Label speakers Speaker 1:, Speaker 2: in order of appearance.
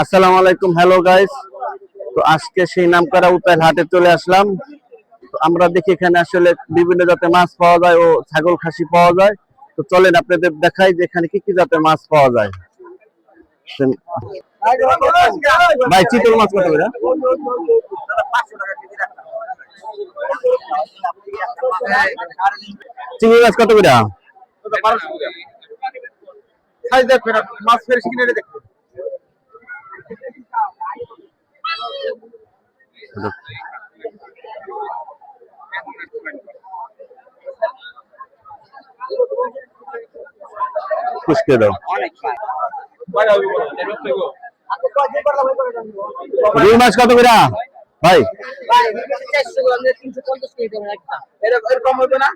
Speaker 1: আসসালামু আলাইকুম, hello guys. তো আজকে সেই নামকরা উতাইল হাটে চলে আসলাম। তো আমরা দেখি এখানে আসলে বিভিন্ন জাতের মাছ পাওয়া যায় ও ছাগল খাসি পাওয়া যায়। তো চলেন আপনাদের দেখাই যে এখানে কি কি জাতের মাছ পাওয়া যায়। ভাই চিতল মাছ কত করে? চিংড়ি মাছ কত করে? মাছ ফের কিনে দেখো। পুষ্কে দাও। রুই মাছ কত করে ভাই? এরকম হবে না।